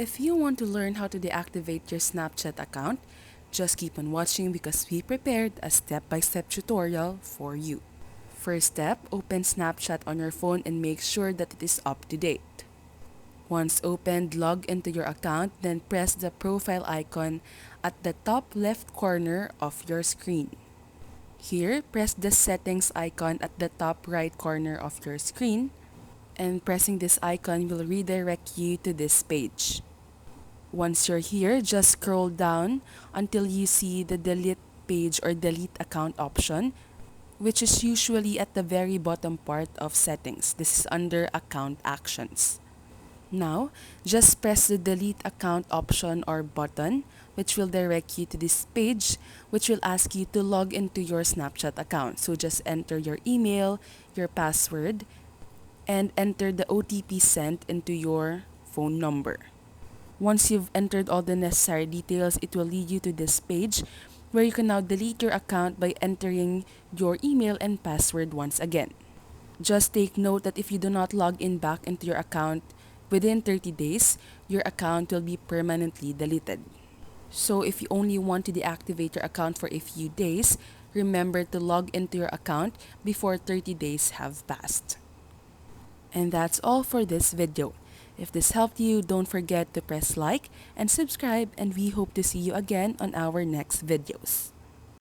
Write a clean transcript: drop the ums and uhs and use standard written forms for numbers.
If you want to learn how to deactivate your Snapchat account, just keep on watching because we prepared a step-by-step tutorial for you. First step, open Snapchat on your phone and make sure that it is up to date. Once opened, log into your account, then press the profile icon at the top left corner of your screen. Here, press the settings icon at the top right corner of your screen, and pressing this icon will redirect you to this page. Once you're here, just scroll down until you see the delete page or delete account option, which is usually at the very bottom part of settings. This is under account actions. Now, just press the delete account option or button, which will direct you to this page, which will ask you to log into your Snapchat account. So just enter your email, your password, and enter the OTP sent into your phone number. Once you've entered all the necessary details, it will lead you to this page where you can now delete your account by entering your email and password once again. Just take note that if you do not log in back into your account within 30 days, your account will be permanently deleted. So if you only want to deactivate your account for a few days, remember to log into your account before 30 days have passed. And that's all for this video. If this helped you, don't forget to press like and subscribe, and we hope to see you again on our next videos.